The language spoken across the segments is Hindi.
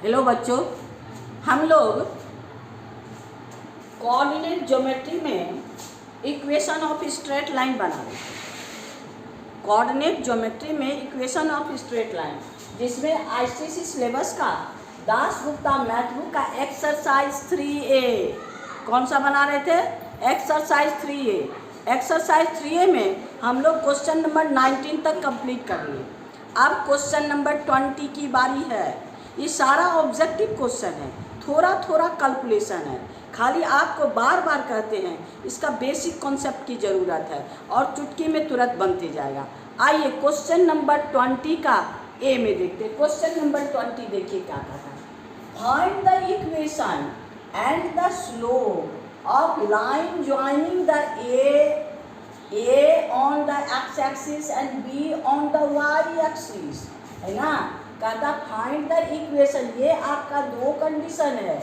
हेलो बच्चों, हम लोग कोऑर्डिनेट ज्योमेट्री में इक्वेशन ऑफ स्ट्रेट लाइन बना रहे थे। कोऑर्डिनेट ज्योमेट्री में इक्वेशन ऑफ स्ट्रेट लाइन, जिसमें आईसीएसई सिलेबस का दासगुप्ता मैथ बुक का एक्सरसाइज 3A कौन सा बना रहे थे? Exercise 3A। एक्सरसाइज 3A में हम लोग क्वेश्चन नंबर 19 तक कंप्लीट कर लिए। अब क्वेश्चन नंबर 20 की बारी है। ये सारा ऑब्जेक्टिव क्वेश्चन है, थोड़ा थोड़ा कैलकुलेशन है, खाली आपको बार बार कहते हैं इसका बेसिक कॉन्सेप्ट की ज़रूरत है और चुटकी में तुरंत बनते जाएगा। आइए क्वेश्चन नंबर 20 का ए में देखते हैं। क्वेश्चन नंबर 20 देखिए क्या कहता है। Find the equation and the slope of line joining the A on the X axis and B on the Y axis, है ना। कहता फाइंड द इक्वेशन, ये आपका दो कंडीशन है।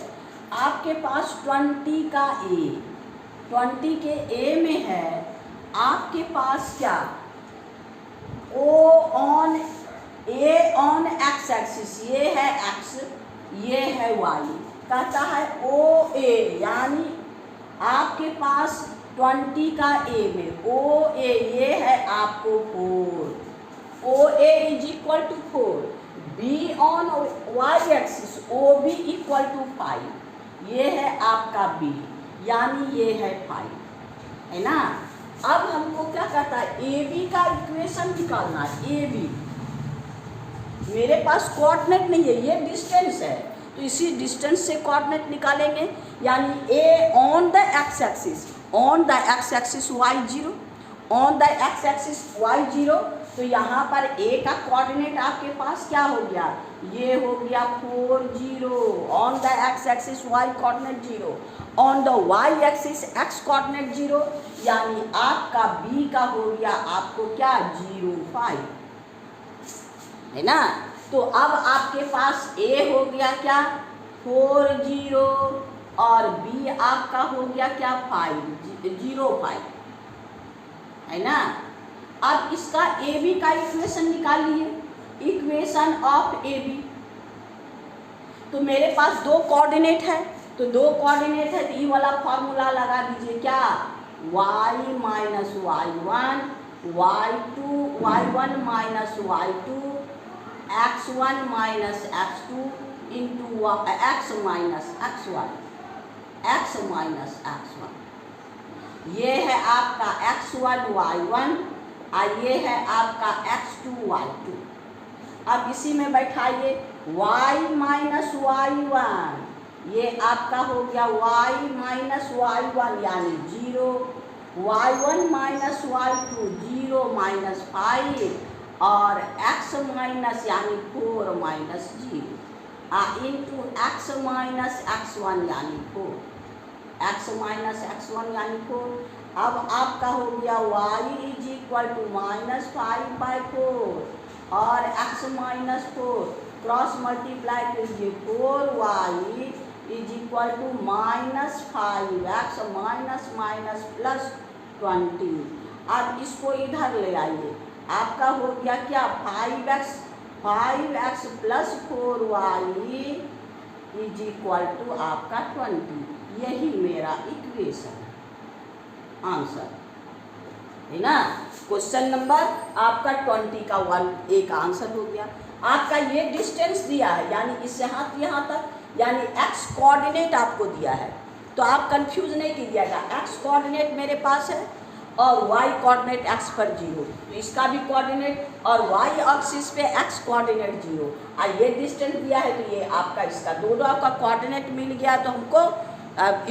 आपके पास 20 का ए, 20 के ए में है आपके पास क्या, O on A on X axis, ये है एक्स, ये है वाई। कहता है ओ ए, यानी आपके पास 20 का ए में ओ ए, ये है आपको 4, O A is equal to 4। B on Y axis O B equal to 5, ये है आपका बी, यानी ये है 5, है ना। अब हमको क्या कहता है, ए बी का इक्वेशन निकालना है। ए बी मेरे पास कोऑर्डिनेट नहीं है, ये डिस्टेंस है, तो इसी डिस्टेंस से कोऑर्डिनेट निकालेंगे। यानी A on the X axis, on the X axis Y 0, on the X axis Y 0, तो यहाँ पर ए का कोऑर्डिनेट आपके पास क्या हो गया, ये हो गया 4 0 on the X axis, Y coordinate 0, on the Y axis X coordinate 0, यानी आपका बी का हो गया आपको क्या 0 5, है ना। तो अब आपके पास ए हो गया क्या 4 0 और बी आपका हो गया क्या 5 0 5, है ना। अब इसका ए बी का इक्वेशन निकाल लिए, इक्वेशन ऑफ ए बी। तो मेरे पास दो कोऑर्डिनेट है, तो दो कोऑर्डिनेट है तो ये वाला फॉर्मूला लगा दीजिए, क्या y minus y1, y1 minus y2, x1 minus x2 into x minus x1, x minus x1, ये है आपका x1 y1 और ये है आपका x2 y2। अब इसी में बैठाइए y माइनस y1, ये आपका हो गया y माइनस y1 यानी 0, y1 माइनस y2 0 माइनस 5 और x माइनस यानी 4 minus 0 into x minus x1 यानी 4, x माइनस x1 यानी 4। अब आपका हो गया y is equal to minus 5/4 और x माइनस 4, क्रॉस मल्टीप्लाई कीजिए 4y is equal to minus 5x minus minus plus 20। अब इसको इधर ले आइए, आपका हो गया क्या 5x plus 4y is equal to आपका 20। यही मेरा इक्वेशन आंसर है ना। क्वेश्चन नंबर आपका 20 का 1A का आंसर हो गया। आपका ये डिस्टेंस दिया है, यानी इससे यहाँ तक, यानी x कोऑर्डिनेट आपको दिया है, तो आप कंफ्यूज नहीं कीजिएगा। x कोऑर्डिनेट मेरे पास है और y कोऑर्डिनेट x पर 0, तो इसका भी कोऑर्डिनेट, और y एक्सिस पे x कोऑर्डिनेट 0 और ये डिस्टेंस दिया है, तो ये आपका इसका दोनों आपका कोऑर्डिनेट मिल गया, तो हमको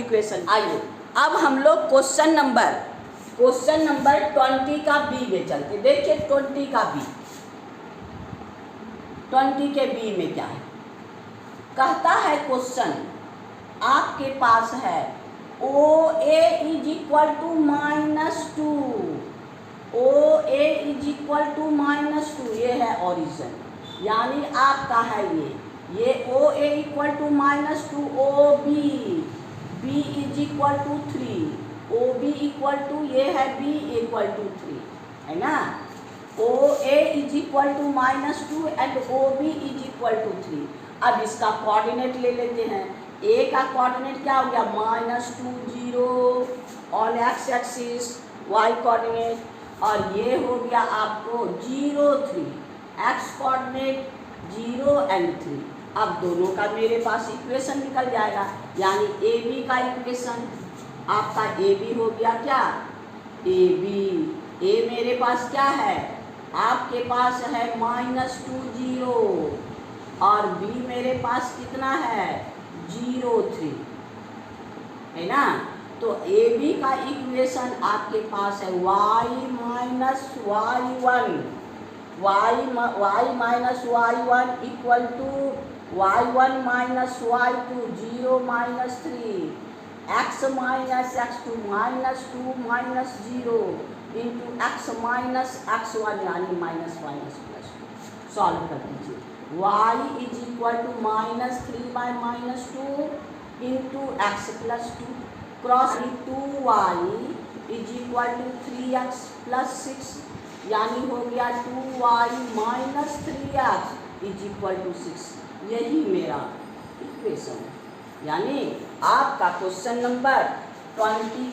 इक्वेशन। आइए अब हम लोग क्वेश्चन नंबर 20 का बी में चलते। देखिए 20 का बी, 20 के बी में क्या है, कहता है क्वेश्चन आपके पास है O A is equal to -2, O A is equal to -2, ये है ओरिजिन, यानी आपका है ये O A equal to -2, O B is equal to 3, O B equal to, ये है बी इक्वल टू 3, है ना। O A is equal to -2 and O B is equal to 3। अब इसका कोऑर्डिनेट ले लेते हैं। ए का कोऑर्डिनेट क्या हो गया, -2 0 on X axis, Y coordinate, और ये हो गया आपको 0 3, एक्स कोऑर्डिनेट 0 and 3। अब दोनों का मेरे पास इक्वेशन निकल जाएगा, यानी ए बी का इक्वेशन आपका ए बी हो गया क्या, ए बी, ए मेरे पास क्या है, आपके पास है -2 0 और बी मेरे पास कितना है 0 3, है ना। तो ए बी का इक्वेशन आपके पास है y minus y1, y minus y1 equal to y1 minus y2 0 minus 3, x minus x2 -2 minus 0 into x minus x1 यानी माइनस माइनस प्लस 2। सॉल्व कर दीजिए। y is equal to -3/-2 into X plus 2 cross 2y is equal to 3x plus 6 यानी हो गया 2y minus 3x is equal to 6। यही मेरा इक्वेशन है, यानी आपका क्वेश्चन नंबर 20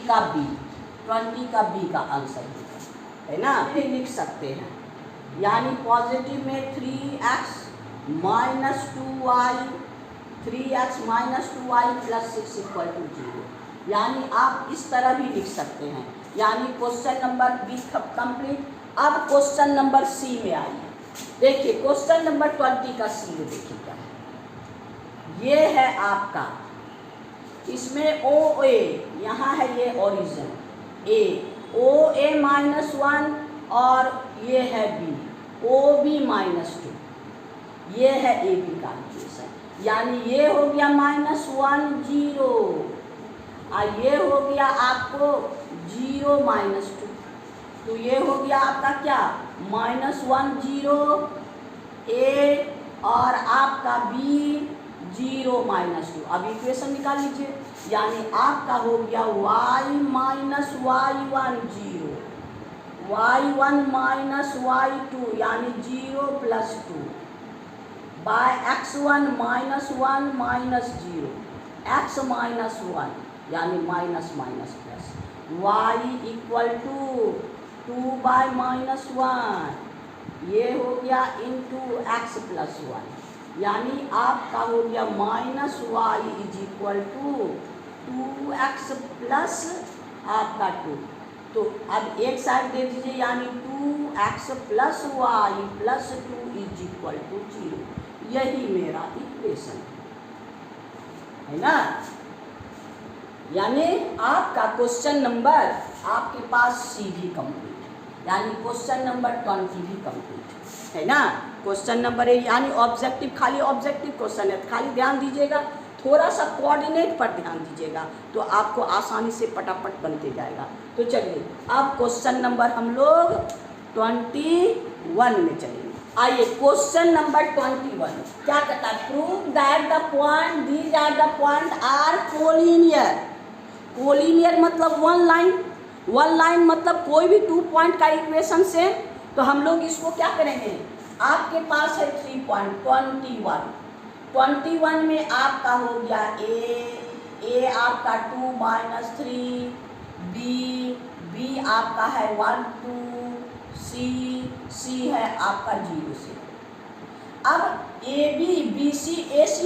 का बी का आंसर है ना। भी लिख सकते हैं, यानी पॉजिटिव में 3x minus 2y, 3x minus 2y plus 6 equal to 0, यानी आप इस तरह भी लिख सकते हैं। यानी क्वेश्चन नंबर बी कंप्लीट। अब क्वेश्चन नंबर सी में आइए। देखिए क्वेश्चन नंबर 20 का सी में देखिए क्या है। ये है आपका, इसमें ओ ए, यहाँ है ये ओरिजिन ए, ओ ए -1 और ये है बी, ओ बी -2, ये है ए बी का इक्वेशन। यानी ये हो गया -1 0 और ये हो गया आपको 0 -2, तो ये हो गया आपका क्या -1 0 ए और आपका बी 0 -2। अब इक्वेशन निकाल लीजिए, यानी आपका हो गया y minus y1 0, y1 minus y2 यानी 0 plus 2 by x1 -1 minus 0, x minus 1 यानी minus minus plus, y equal to 2/-1, ये हो गया इंटू एक्स प्लस 1, यानी आपका हो गया -y is equal to 2x plus आपका 2। तो अब एक साइड दे दीजिए, यानी 2x plus y plus 2 is equal to 0। यही मेरा इक्वेशन है ना। यानी आपका क्वेश्चन नंबर आपके पास सी भी कंप्लीट, यानी क्वेश्चन नंबर 20 भी कंप्लीट है ना। क्वेश्चन नंबर यानी ऑब्जेक्टिव, खाली ऑब्जेक्टिव क्वेश्चन है, खाली ध्यान दीजिएगा, थोड़ा सा कोऑर्डिनेट पर ध्यान दीजिएगा तो आपको आसानी से पटापट बनते जाएगा। तो चलिए अब क्वेश्चन नंबर हम लोग 21 में चलेंगे। आइए क्वेश्चन नंबर 21 क्या कहता है, prove that the point these are the point are collinear. Collinear मतलब वन लाइन मतलब कोई भी 2 पॉइंट का इक्वेशन से, तो हम लोग इसको क्या करेंगे, आपके पास है 3 पॉइंट 21 में आपका हो गया ए आपका 2 -3, बी आपका है 1 2, सी है आपका 0 से। अब ए बी सी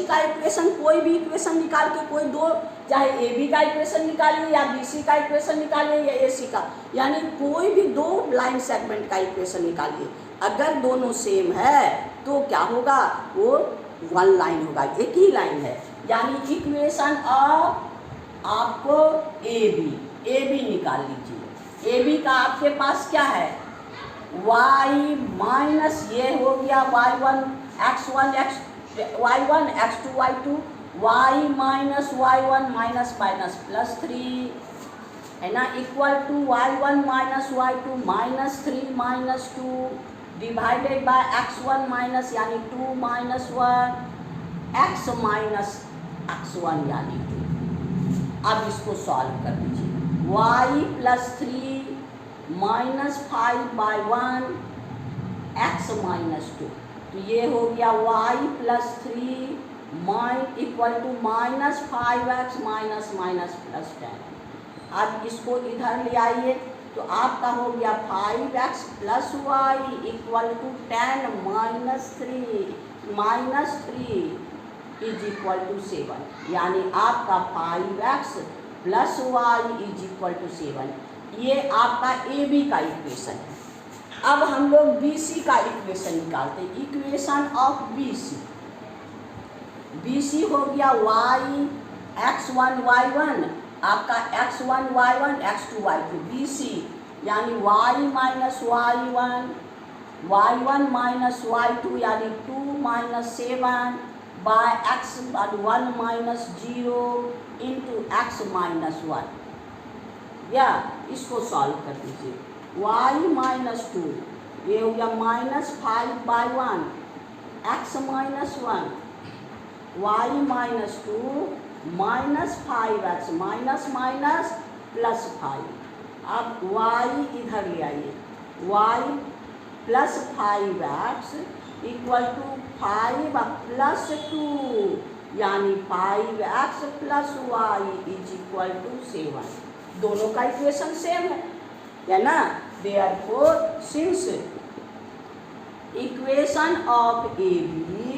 का इक्वेशन, कोई भी इक्वेशन निकाल के, कोई दो, चाहे ए बी का इक्वेशन निकालिए या बी सी का इक्वेशन निकालिए या ए सी का, यानी कोई भी 2 लाइन सेगमेंट का इक्वेशन निकालिए। अगर दोनों सेम है तो क्या होगा, वो 1 लाइन होगा, एक ही लाइन है। यानी इक्वेशन ऑफ आपको ए बी निकाल लीजिए। ए बी का आपके पास क्या है, y माइनस ये हो गया y1 x1 y1 x2 y2, y minus y1 minus minus plus 3 है ना, equal to y1 minus y2 -3 -2 divided by x1 minus यानी 2 -1 x माइनस x1 यानी 2। अब इसको सॉल्व कर दीजिए, y प्लस 3 -5/1 x -2 तो ये हो गया y plus 3 equal to minus 5x minus minus plus 10। अब इसको इधर ले आइए तो आपका हो गया 5x plus Y equal to 10 minus 3 is equal to 7, यानी आपका 5x plus Y is equal to 7। ये आपका ए बी का इक्वेशन है। अब हम लोग बी सी का इक्वेशन निकालते हैं। इक्वेशन ऑफ बी सी हो गया y x1 y1 आपका x1 y1 x2 y2 B C, यानी y minus y1 minus y2 यानी 2 minus 7 by x1 minus 0 into x minus 1। या इसको सॉल्व कर दीजिए। y माइनस 2 ये हो गया minus 5 by 1 x minus 1 y minus 2 minus 5x minus minus plus 5। अब y इधर ले आइए, y plus 5x equal to 5 plus 2 यानी 5x plus y is equal to 7। दोनों का इक्वेशन सेम है ना। Therefore since equation of A B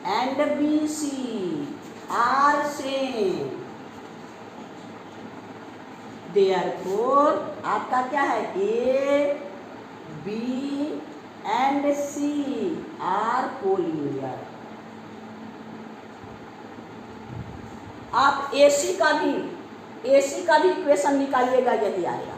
and B C are same, therefore आपका क्या है A B and C are collinear. आप एसी का भी इक्वेशन निकालिएगा यदि आएगा।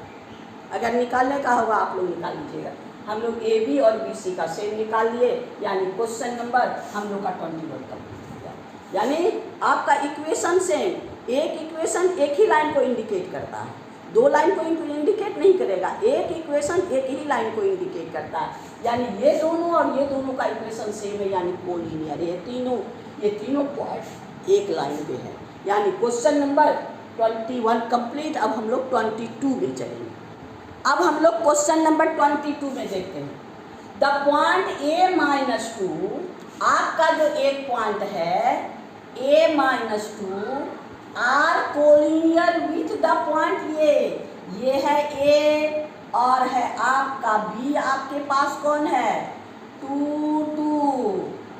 अगर निकालने का होगा आप लोग निकाल लीजिएगा। हम लोग ए बी और बी सी का सेम निकाल लिए, यानी क्वेश्चन नंबर हम लोग का 21 कंप्लीट हो गया। यानी आपका इक्वेशन सेम, एक इक्वेशन एक ही लाइन को इंडिकेट करता है, दो लाइन को इंडिकेट नहीं करेगा। एक इक्वेशन एक ही लाइन को इंडिकेट करता है, यानी ये दोनों और ये दोनों का इक्वेशन सेम है, यानी कोलिनियर। ये तीनों पॉइंट एक लाइन पे है, यानी क्वेश्चन नंबर 21 कंप्लीट। अब हम लोग 22 में चलेंगे। अब हम लोग क्वेश्चन नंबर 22 में देखते हैं। द पॉइंट ए माइनस 2, आपका जो एक पॉइंट है A minus 2 are collinear with the point ये है ए और है आपका बी। आपके पास कौन है 2 2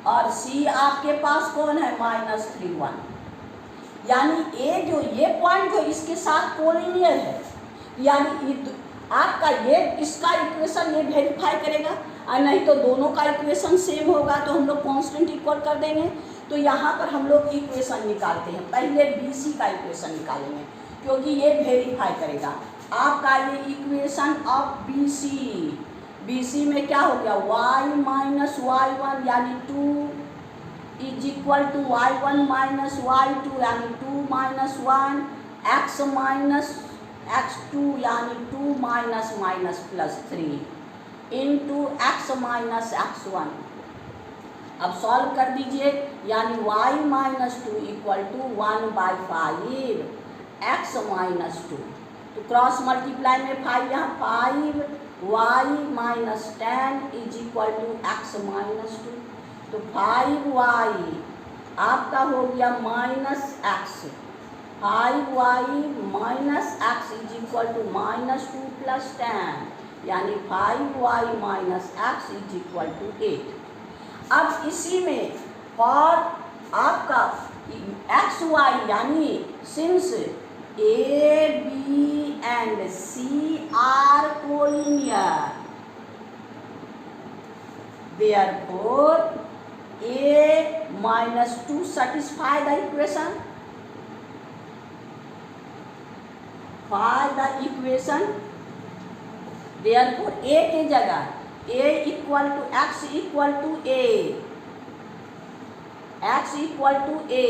और सी आपके पास कौन है माइनस 3 1। यानी ए जो ये पॉइंट जो इसके साथ कोलिनियर है, यानी आपका ये इसका इक्वेशन ये वेरीफाई करेगा, और नहीं तो दोनों का इक्वेशन सेम होगा तो हम लोग कांस्टेंट इक्वल कर देंगे। तो यहाँ पर हम लोग इक्वेशन निकालते हैं। पहले बी सी का इक्वेशन निकालेंगे क्योंकि ये वेरीफाई करेगा। आपका ये इक्वेशन ऑफ बी सी में क्या हो गया y माइनस y1 यानी 2 is equal to y1 minus y2 यानी 2 माइनस 1 x माइनस x2 यानी 2 minus minus plus 3 into x minus x1। अब सॉल्व कर दीजिए, यानी y minus 2 equal to 1/5 x minus 2। तो क्रॉस मल्टीप्लाई में 5 यहाँ 5 y minus 10 is equal to x minus 2। तो 5y आपका हो गया minus x, 5y minus x is equal to minus 2 plus 10 यानी 5y minus x is equal to 8। अब इसी में फॉर आपका एक्स वाई यानी since A B and C are collinear, therefore A minus 2 satisfy the equation, therefore a के जगह a equal to x equal to a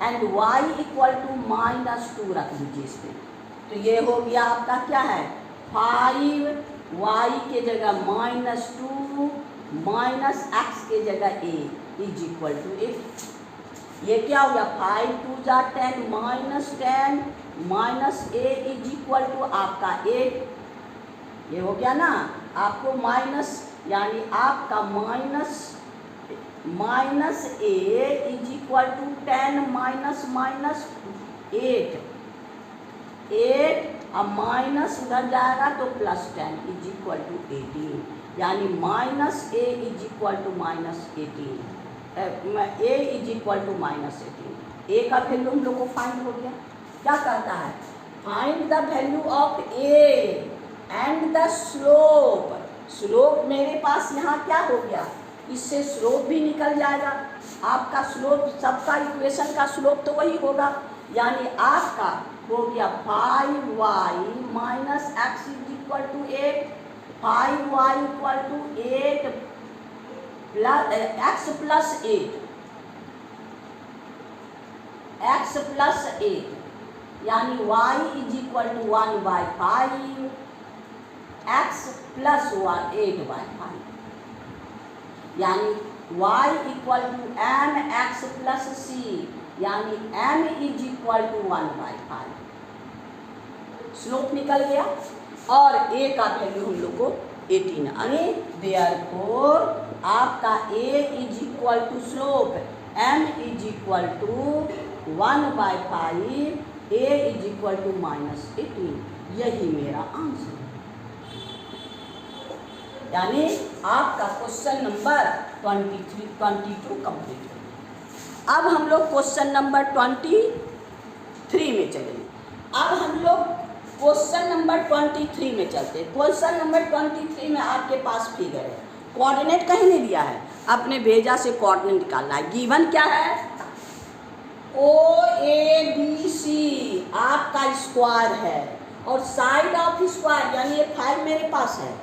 and y equal to minus 2 रख दीजिए इसमें। तो ये हो गया आपका क्या है 5y के जगह माइनस 2 माइनस x के जगह a is equal to a। ये क्या हो गया 5 2 जा 10 minus 10 minus a is equal to आपका 8। ये हो गया ना आपको माइनस, यानी आपका minus minus A is equal to 10 minus minus 8, 8 अब माइनस उधर जाएगा तो प्लस 10 इज इक्वल टू 18, यानी minus A is equal to minus 18, A is equal to minus 18। A का वैल्यू हम लोग को फाइंड हो गया। क्या कहता है? Find the value of A and the slope. Slope मेरे पास यहाँ क्या हो गया, इससे स्लोप भी निकल जाएगा। आपका स्लोप, सबका इक्वेशन का स्लोप तो वही होगा, यानी आपका हो गया 5y minus X is equal to 8, 5y equal to 8 plus X plus 8, X plus 8, यानी y is equal to 1/5 X plus 8/5, यानी y equal to m x plus c, यानी m is equal to 1/5। Slope निकल गया और a का वैल्यू हम लोग को 18, यानी देयरफॉर आपका a is equal to slope m is equal to 1/5, a is equal to -18। यही मेरा आंसर, यानी आपका क्वेश्चन नंबर 22 कंप्लीट हो। अब हम लोग क्वेश्चन नंबर 23 में चलेंगे। अब हम लोग क्वेश्चन नंबर 23 में चलते हैं। क्वेश्चन नंबर 23 में आपके पास फिगर है, कोऑर्डिनेट कहीं नहीं दिया है, अपने भेजा से कोऑर्डिनेट निकालना है। गिवन क्या है? OABC आपका स्क्वायर है और साइड ऑफ स्क्वायर यानी ये 5 मेरे पास है।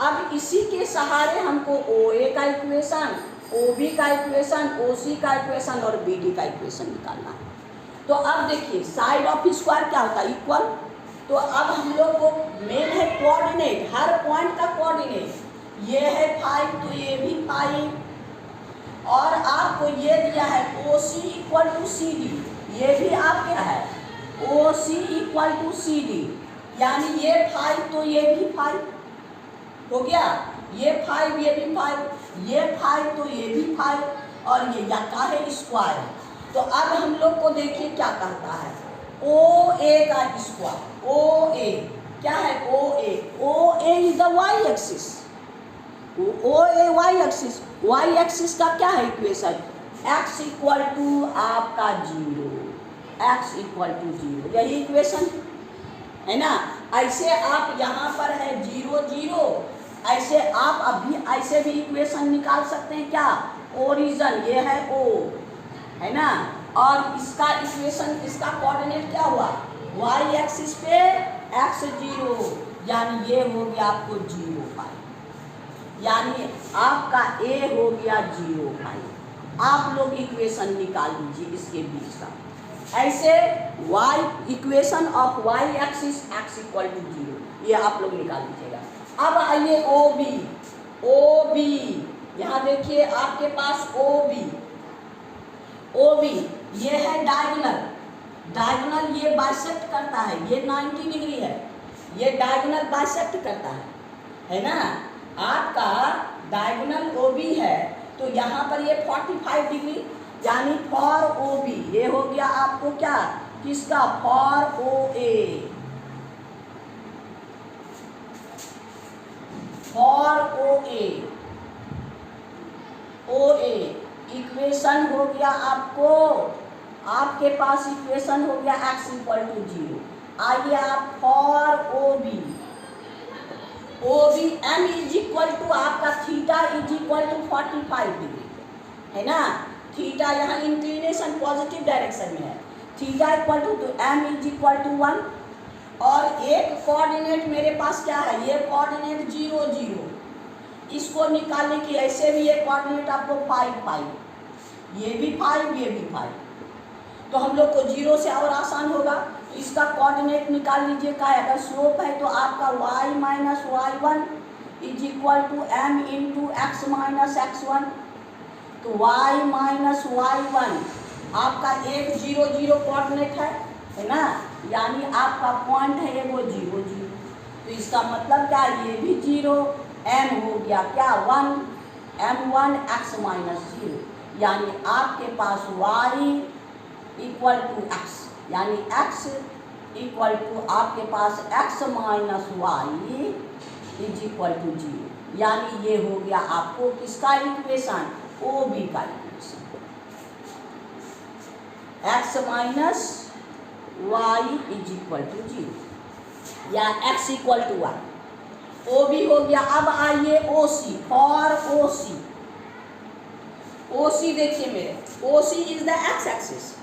अब इसी के सहारे हमको OA का इक्वेशन, OB का इक्वेशन, OC का इक्वेशन और BD का इक्वेशन निकालना है। तो अब देखिए साइड ऑफ स्क्वायर क्या होता है? इक्वल। तो अब हम लोग को मेन है कोऑर्डिनेट, हर पॉइंट का कोऑर्डिनेट। ये है 5 तो ये भी 5, और आपको ये दिया है OC इक्वल टू CD, ये भी आपके है OC इक्वल टू CD, यानी ये 5 तो ये भी 5 हो गया, ये 5 ये भी 5, ये 5 तो ये भी 5, और ये या का है स्क्वायर। तो अब हम लोग को देखिए क्या कहता है, OA का स्क्वायर। OA क्या है? OA is the y axis, OA y axis, y axis का क्या है इक्वेशन? x इक्वल टू आपका 0, x इक्वल टू 0, यही इक्वेशन है ना। ऐसे आप यहाँ पर है 0 0, ऐसे आप अभी ऐसे भी इक्वेशन निकाल सकते हैं। क्या? ओरिजिन ये है O है ना, और इसका इक्वेशन, इसका कोऑर्डिनेट क्या हुआ? y एक्सिस पे x 0, यानी ये हो गया आपको 0, यानी आपका A हो गया 0। आप लोग इक्वेशन निकाल लीजिए इसके बीच का। ऐसे y equation of y axis x equal to 0, ये आप लोग निकाल लीजिएगा। अब आइए OB, यहाँ देखिए आपके पास OB ये है डायगोनल, डायगोनल ये बाइसेक्ट करता है, ये 90 डिग्री है, ये डायगोनल बाइसेक्ट करता है ना। आपका डायगोनल OB है तो यहाँ पर ये 45 डिग्री, यानी फॉर OB ये हो गया आपको क्या? किसका? For OA, for OA equation हो गया आपको, आपके पास इक्वेशन हो गया x इक्वल टू 0। आइए आप for OB m is equal to आपका theta is equal to 45 degree है ना। थीटा यहाँ इंक्लिनेशन पॉजिटिव डायरेक्शन में है, theta equal to m is equal to 1, और एक कोऑर्डिनेट मेरे पास क्या है? ये कोऑर्डिनेट 0 0, इसको निकालने की ऐसे भी ये कोऑर्डिनेट आपको 5 5, ये भी 5 ये भी 5, तो हम लोग को 0 से और आसान होगा। तो इसका कोऑर्डिनेट निकाल लीजिए क्या है? अगर स्लोप है तो आपका y minus y1 is equal to m into X minus x1, तो y माइनस y1 आपका एक 0 0 कोऑर्डिनेट है ना, यानी आपका पॉइंट है ये वो 0 0, तो इसका मतलब क्या? ये भी 0, m हो गया क्या? 1, m1 x माइनस 0, यानी आपके पास y इक्वल टू x, यानी x इक्वल टू आपके पास x minus Y is equal to 0, यानी ये हो गया आपको किसका इक्वेशन, ओ बी का equation, x minus Y is equal to 0 या x equal to Y, O B हो गया। अब आइए ओ सी, for O C, O C देखिए मेरे, O C is the X axis,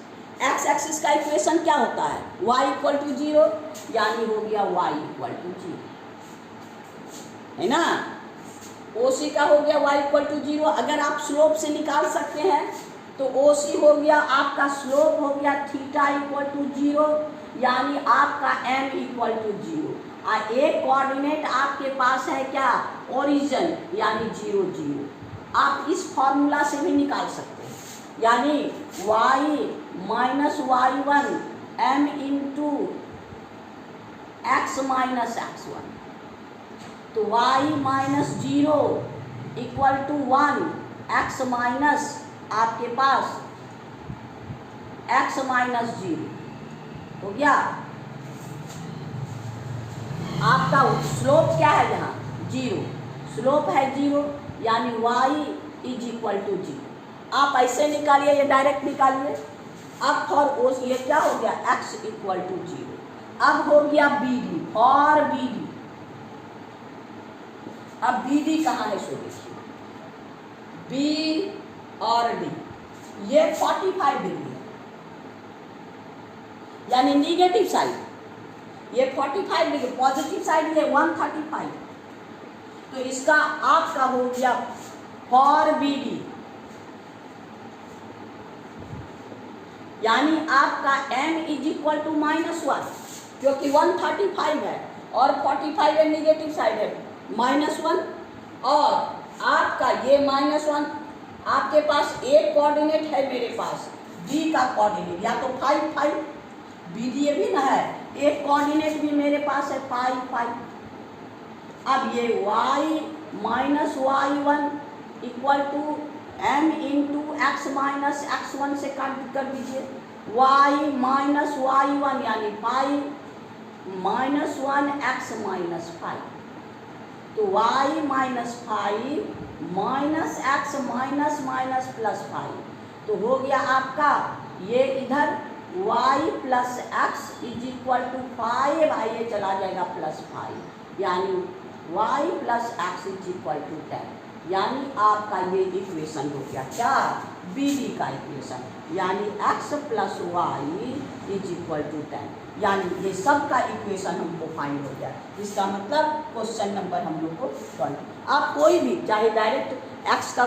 X axis का इक्वेशन क्या होता है, y इक्वल टू 0, यानी हो गया y इक्वल टू 0, है ना। ओ सी का हो गया y इक्वल टू 0। अगर आप स्लोप से निकाल सकते हैं तो ओ सी हो गया आपका स्लोप हो गया थीटा इक्वल टू 0, यानी आपका m इक्वल टू 0। एक कोऑर्डिनेट आपके पास है क्या, ओरिजिन, यानी 0 0। आप इस फॉर्मूला से भी निकाल सकते हैं, यानी y minus y1 m into x minus x1, तो y minus 0 equal to 1, x minus आपके पास x माइनस 0 हो गया। आपका स्लोप क्या है यहाँ, 0, स्लोप है 0, यानी y इज इक्वल टू 0। आप ऐसे निकालिए, ये डायरेक्ट निकालिए। अब फॉर ओ ये क्या हो गया, x इक्वल टू 0। अब हो गया B D, for B D. अब बी डी कहाँ है सो देखिए, बी और डी ये 45 डिग्री है, यानी निगेटिव साइड ये 45 डिग्री, पॉजिटिव साइड ये 135, तो इसका आपका हो गया फॉर बी डी, यानी आपका m इज इक्वल टू -1, क्योंकि 135 है और 45 है, निगेटिव साइड है, -1, और आपका ये -1, आपके पास एक कोऑर्डिनेट है मेरे पास d का कोऑर्डिनेट, या तो 5 5 बी डी भी ना है, एक कोऑर्डिनेट भी मेरे पास है 5 5। अब ये y minus y1 equal to m into X minus x1 से काट कर दीजिए, y माइनस y1 यानी 5 माइनस 1 x माइनस 5, तो y minus 5 minus x minus minus plus 5, तो हो गया आपका ये इधर y plus X is equal to 5, ये चला जाएगा प्लस 5, यानी y plus X is equal to 10, यानी आपका ये इक्वेशन हो गया क्या, बी डी का इक्वेशन, यानी x plus Y is equal to 10, यानी ये सब का इक्वेशन हमको फाइंड हो गया। इसका मतलब क्वेश्चन नंबर हम लोग को 20। आप कोई भी चाहे डायरेक्ट x का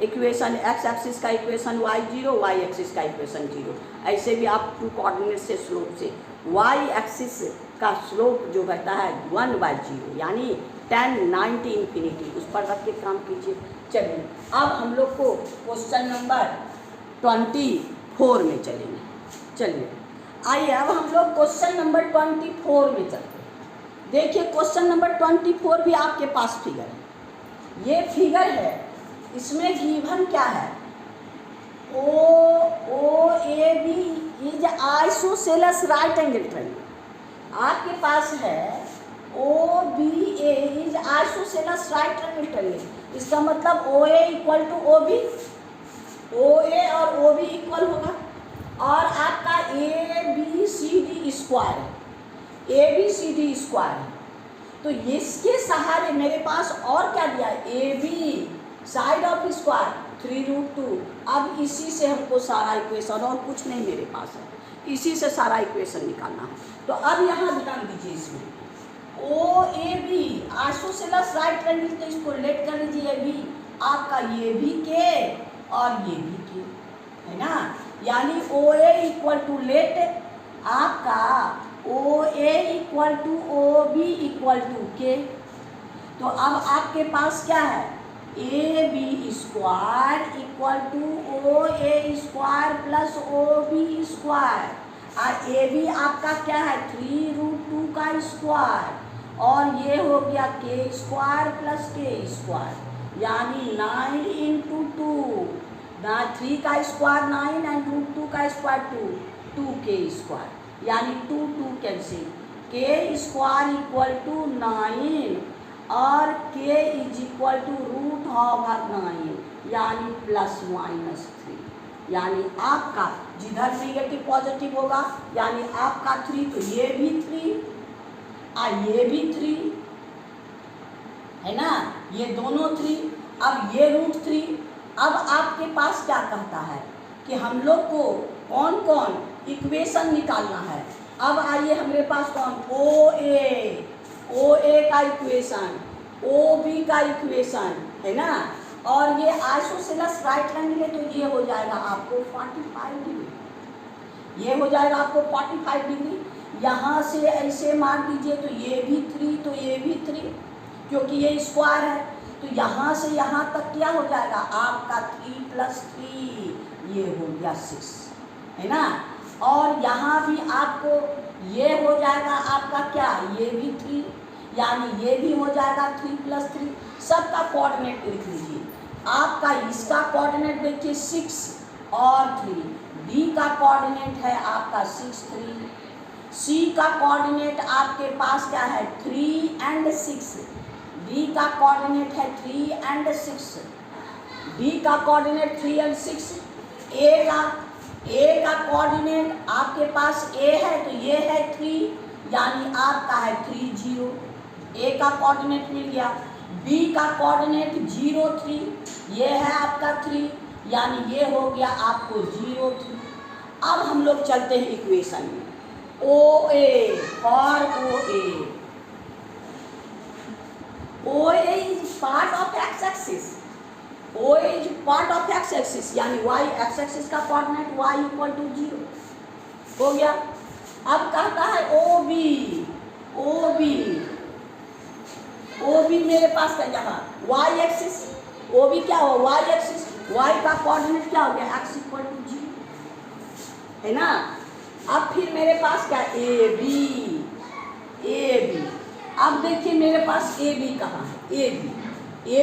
इक्वेशन, x एक्सिस का इक्वेशन y0, y एक्सिस का इक्वेशन 0, ऐसे भी आप टू कोऑर्डिनेट से स्लोप से y एक्सिस का स्लोप जो रहता है 1/0, यानी 10 90 इन्फिनिटी, उस पर रख के काम कीजिए। चलिए अब हम लोग को क्वेश्चन नंबर 24 में चलेंगे। चलिए आइए अब हम लोग क्वेश्चन नंबर 24 में चलते हैं। देखिए क्वेश्चन नंबर 24 भी आपके पास फिगर है, ये फिगर है, इसमें गिवन क्या है, O A B is isosceles right angle triangle. आपके पास है O B A is isosceles right angle triangle, इसका मतलब O A equal to O B, O A और ओ बी इक्वल होगा, और आपका A B C D square है, A B C D square है, तो इसके सहारे मेरे पास और क्या दिया है, A B side of square 3√2। अब इसी से हमको सारा इक्वेशन, और कुछ नहीं मेरे पास है, इसी से सारा इक्वेशन निकालना है। तो अब यहाँ ध्यान दीजिए, इसमें O A B isosceles right triangle, तो इसको लेट कर लीजिए, बी आपका ये भी के और ये भी के, है ना, यानी O A equal to let आपका O A equal to O B equal to K. तो अब आपके पास क्या है, A B square equal to O A square plus O B square, और ए बी आपका क्या है 3√2 का स्क्वायर, और ये हो गया के स्क्वायर प्लस के स्क्वायर, यानी 9 इंटू 2, 3 का स्क्वायर 9 एंड रूट 2 का स्क्वायर 2 के स्क्वायर, यानी 2 कैंसिल, के स्क्वायर इक्वल टू 9 और के is equal to root over 9, यानी प्लस माइनस 3, यानी आपका जिधर नेगेटिव पॉजिटिव होगा यानी आपका 3, तो ये भी 3 और ये भी 3 है ना, ये दोनों 3, अब ये रूट 3। अब आपके पास क्या कहता है कि हम लोग को कौन कौन इक्वेशन निकालना है। अब आइए हमारे पास कौन, ओ ए का इक्वेशन, ओ बी का इक्वेशन है ना, और ये आइसोसेलेस राइट एंगल है तो ये हो जाएगा आपको 45 डिग्री, ये हो जाएगा आपको 45 डिग्री। यहाँ से ऐसे मार दीजिए तो ये भी 3, तो ये भी 3, क्योंकि ये स्क्वायर है, तो यहाँ से यहाँ तक क्या हो जाएगा आपका 3 + 3, ये हो गया 6 है ना। और यहाँ भी आपको ये हो जाएगा आपका क्या, ये भी 3, यानी ये भी हो जाएगा 3 + 3, सबका कोऑर्डिनेट लिख लीजिए। आपका इसका कोऑर्डिनेट देखिए 6 और 3, डी का कोऑर्डिनेट है आपका 6 3, सी का कोऑर्डिनेट आपके पास क्या है 3 और 6, डी का कोऑर्डिनेट है 3 और 6, डी का कोऑर्डिनेट 3 और 6, ए का कोऑर्डिनेट आपके पास ए है तो ये है 3, यानी आपका है 3 0, ए का कोऑर्डिनेट मिल गया। बी का कोऑर्डिनेट 0 3, ये है आपका 3, यानी ये हो गया आपको 0 3। अब हम लोग चलते हैं इक्वेशन में, O A for O A is part of X axis, O A is part of X axis, यानी वाई एक्स एक्सिस का कोऑर्डिनेट वाई इक्वल टू 0 हो गया। अब कहता है ओ बी मेरे पास है यहाँ वाई एक्सिस, ओ बी क्या हो वाई एक्सिस, वाई का कोऑर्डिनेट क्या हो गया एक्स इक्वल टू 0 है ना। अब फिर मेरे पास क्या ए बी, अब देखिए मेरे पास ए बी कहाँ है, ए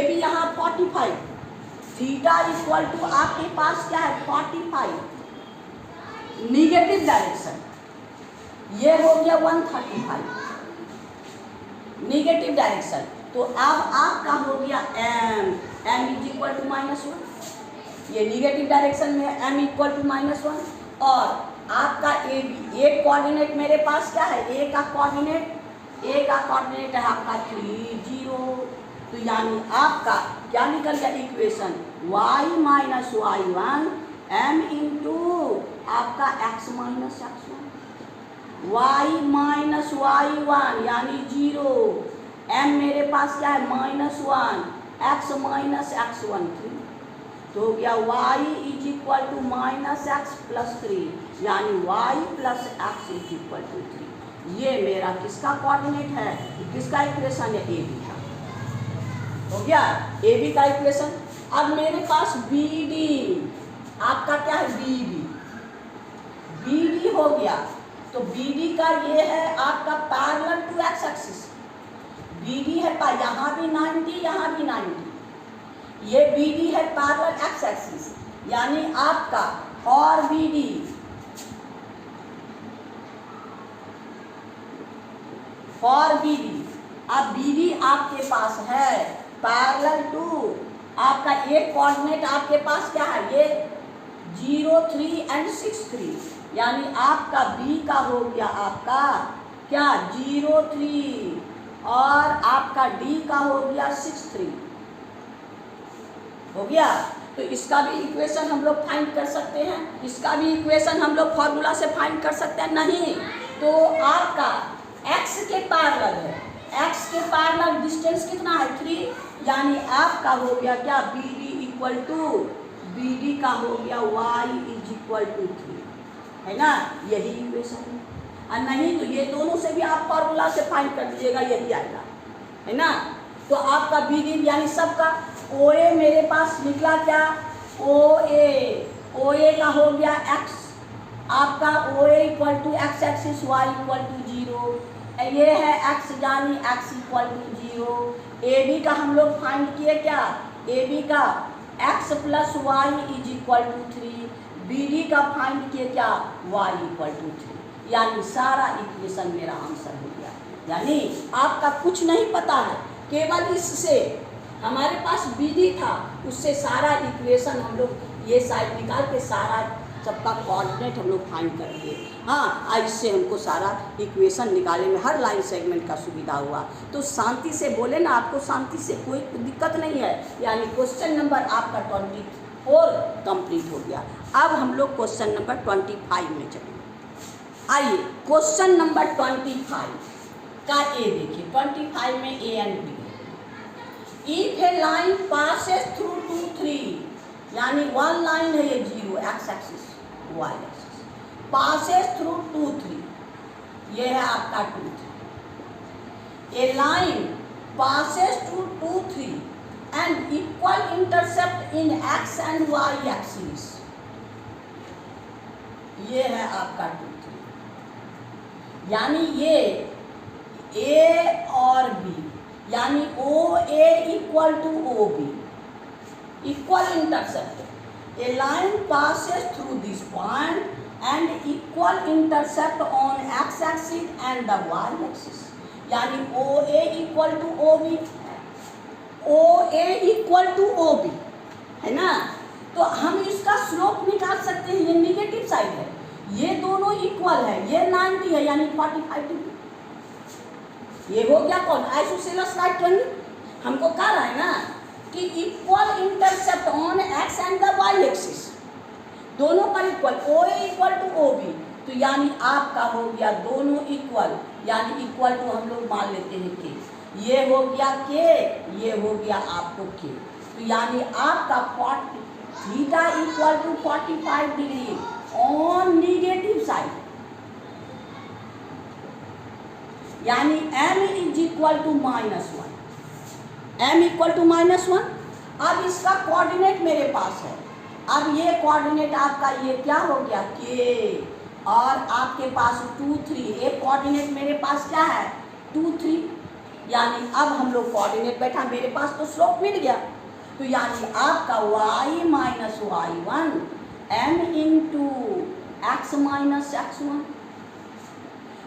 बी यहाँ 45, थीटा इक्वल टू आपके पास क्या है 45, निगेटिव डायरेक्शन, ये हो गया 135 निगेटिव डायरेक्शन। तो अब आपका हो गया m इज इक्वल टू -1, ये निगेटिव डायरेक्शन में है, m इक्वल टू -1, और आपका ए बी, ए कोऑर्डिनेट मेरे पास क्या है, ए का कोऑर्डिनेट है आपका 3 0, तो यानी आपका क्या निकल गया equation y - y1 m into आपका x - x1, y - y1 यानी 0, m मेरे पास क्या है -1, x - x1 3, तो हो गया y is equal to -x + 3, यानी y + x is equal to 3। ये मेरा किसका कोऑर्डिनेट है, किसका इक्वेशन है, ए बी का हो गया, ए बी का इक्वेशन। अब मेरे पास बी डी, आपका क्या है बी डी हो गया, तो बी डी का ये है आपका parallel to X axis, B D है यहाँ भी 90 यहाँ भी 90, ये बी डी है पैरेलल एक्स एक्सिस, यानी आपका और B D for B D, अब बी डी आपके पास है पैरेलल टू आपका एक कोऑर्डिनेट आपके पास क्या है ये 0 3 और 6 3, यानी आपका बी का हो गया आपका क्या 0 3 और आपका डी का हो गया 6 3 हो गया। तो इसका भी इक्वेशन हम लोग फाइंड कर सकते हैं, इसका भी इक्वेशन हम लोग फॉर्मूला से फाइंड कर सकते हैं, नहीं तो आपका x के पैरेलल है, x के पैरेलल डिस्टेंस कितना है 3, यानी आपका हो गया क्या B D equal to B D का हो गया y इज इक्वल टू 3 है ना, यही इक्वेशन है। और नहीं तो ये दोनों से भी आप फॉर्मूला से फाइंड कर लीजिएगा, यही आएगा है ना। तो आपका बी डी यानी सबका ओ ए मेरे पास निकला क्या ओ ए का हो गया x, आपका O A equal to X axis Y equal to 0, ये है x यानी x equal to 0। A B का हम लोग फाइंड किए क्या ए बी का x plus Y is equal to 3, B D का फाइंड किए क्या y इक्वल टू 3, यानी सारा इक्वेशन मेरा आंसर हो गया। यानी आपका कुछ नहीं पता है, केवल इससे हमारे पास बी डी था, उससे सारा इक्वेशन हम लोग ये साइड निकाल के सारा सबका कोऑर्डिनेट हम लोग फाइंड करेंगे। हाँ, इससे हमको सारा इक्वेशन निकालने में हर लाइन सेगमेंट का सुविधा हुआ। तो शांति से बोले ना, आपको शांति से कोई दिक्कत नहीं है। यानी क्वेश्चन नंबर आपका 24 कंप्लीट हो गया। अब हम लोग क्वेश्चन नंबर 25 में चलेंगे। आइए क्वेश्चन नंबर 25 का ए देखिए। 25 में ए एंड बी है। If a line passes through 2 3, यानी वन लाइन है ये 0 X axis Y axis, passes through 2 3, ये है आपका 2 3। A line passes through 2 3 and equal intercept in X and Y axis, ये है आपका 2 3। यानी ये ए और बी, यानी O A equal to O B, equal intercept. A line passes through this point and equal intercept on x-axis and the y-axis, यानी OA equal to OB, OA equal to OB, है ना। तो हम इसका स्लोप निकाल सकते हैं, ये निगेटिव साइड है, ये दोनों इक्वल है, ये 90 है यानी 45 डिग्री। ये हो गया कौन, आइसोसेलेस राइट ट्रायंगल। हमको कह रहा है ना कि equal intercept on X and the Y axis, दोनों पर equal, O A equal to O B, तो यानी आपका हो गया दोनों इक्वल, यानी इक्वल टू हम लोग मान लेते हैं के, ये हो गया के, ये हो गया आपको के, तो यानी आपका theta equal to 45 degree on negative side, यानी m is equal to -1, m equal to -1। अब इसका कोऑर्डिनेट मेरे पास है, अब ये कोऑर्डिनेट आपका ये क्या हो गया k, और आपके पास 2 3, एक कोऑर्डिनेट मेरे पास क्या है 2 3, यानी अब हम लोग कोऑर्डिनेट बैठा, मेरे पास तो स्लोप मिल गया, तो यानी आपका y minus y1 m into x minus x1,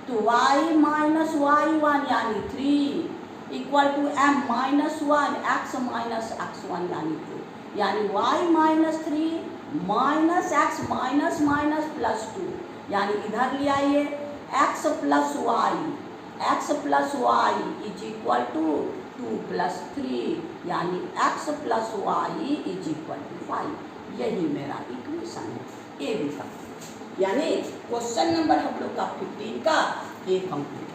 तो y माइनस y1 यानी 3 equal to m minus 1 x minus x1 यानी 2, यानी y minus 3 minus x minus minus plus 2, यानी इधर ले आइए x plus y is equal to 2 plus 3, यानी x plus y is equal to 5। यही मेरा इक्वेशन है ए बी का। यानी क्वेश्चन नंबर हम लोग का 15 का ए कंप्लीट।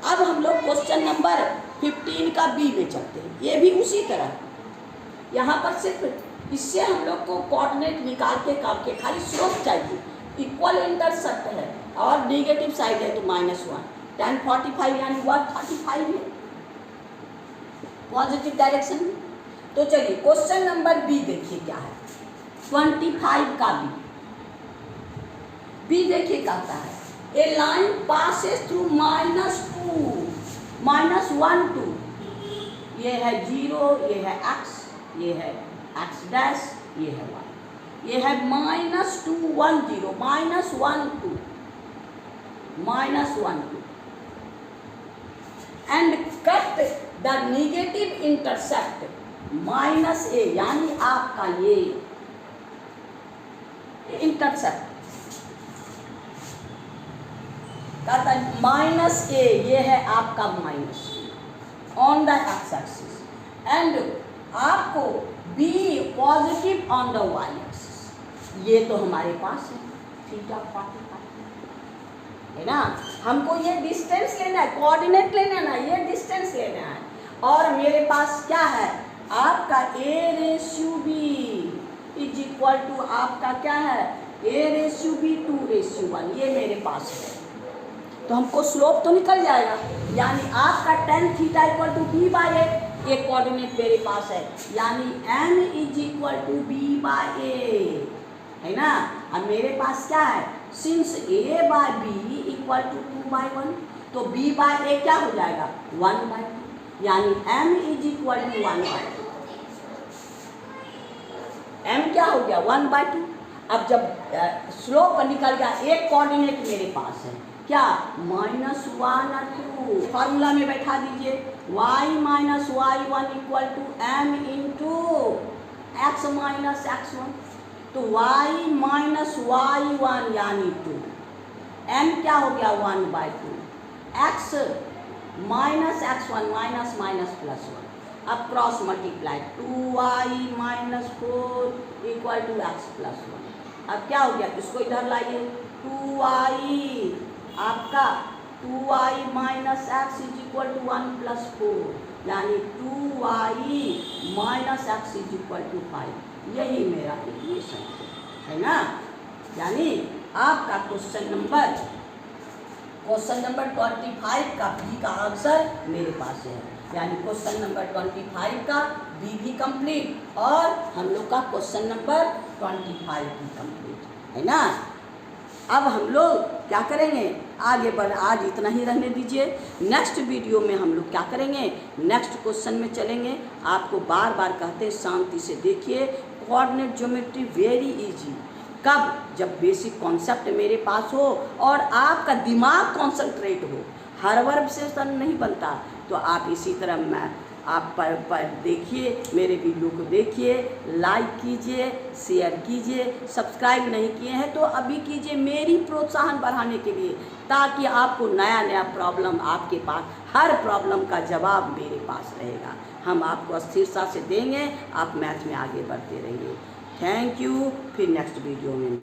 अब हम लोग क्वेश्चन नंबर 15 का बी में चलते हैं। ये भी उसी तरह, यहाँ पर सिर्फ इससे हम लोग को कोऑर्डिनेट निकाल के करके खाली स्लोप चाहिए, इक्वल इंटरसेप्ट है और नेगेटिव साइड है तो -1, tan 45 यानी 135 है पॉजिटिव डायरेक्शन में। तो चलिए क्वेश्चन नंबर बी देखिए क्या है, 25 का बी देखिए कहता है ए लाइन पासेस थ्रू -2 -1 2, ये है 0, ये है x, ये है x डैश, ये है y, ये है -2 1 0 -1 2 -1 2 and cut the negative intercept -a, यानी आपका ये इंटरसेप्ट कहता है -a, ये है आपका minus on the X axis and आपको b positive on the y axis. ये तो हमारे पास है थीटा 45 है ना, हमको ये डिस्टेंस लेना है, कोऑर्डिनेट लेना है, ये डिस्टेंस लेना है, और मेरे पास क्या है आपका a/b इज इक्वल टू आपका क्या है a/b 2/1, ये मेरे पास है। तो हमको स्लोप तो निकल जाएगा, यानी आपका tan theta equal to b/a, एक कोऑर्डिनेट मेरे पास है, यानी m is equal to b/a है ना। अब मेरे पास क्या है, सिंस a/b इक्वल टू 2/1, तो b/a क्या हो जाएगा 1/2, यानी m is equal to 1/2। m क्या हो गया 1/2। अब जब स्लोप निकल गया, एक कोऑर्डिनेट मेरे पास है क्या -1 और 2, फॉर्मूला में बैठा दीजिए y - y1 = m × x - x1। तो y - y1 यानी 2, m क्या हो गया 1/2, x - x1 --- +1। अब क्रॉस मल्टीप्लाई 2y - 4 = x + 1। अब क्या हो गया, इसको इधर लाइए 2y आपका 2y - x = 1 + 4 यानी 2y - x = 5। यही मेरा इक्वेशन है ना। यानी आपका क्वेश्चन नंबर 25 का बी का आंसर मेरे पास है। यानी क्वेश्चन नंबर 25 का बी भी कंप्लीट और हम लोग का क्वेश्चन नंबर 25 भी कंप्लीट है ना। अब हम लोग क्या करेंगे, आगे बढ़, आज इतना ही रहने दीजिए। नेक्स्ट वीडियो में हम लोग क्या करेंगे, नेक्स्ट क्वेश्चन में चलेंगे। आपको बार बार कहते हैं शांति से देखिए, कोऑर्डिनेट ज्योमेट्री वेरी इजी। कब, जब बेसिक कॉन्सेप्ट मेरे पास हो और आपका दिमाग कॉन्सेंट्रेट हो। हर वर्ब से नहीं बनता, तो आप इसी तरह मैं आप पर देखिए, मेरे वीडियो को देखिए, लाइक कीजिए, शेयर कीजिए, सब्सक्राइब नहीं किए हैं तो अभी कीजिए, मेरी प्रोत्साहन बढ़ाने के लिए, ताकि आपको नया नया प्रॉब्लम, आपके पास हर प्रॉब्लम का जवाब मेरे पास रहेगा। हम आपको स्थिरता से देंगे, आप मैथ में आगे बढ़ते रहिए। Thank you. फिर नेक्स्ट वीडियो में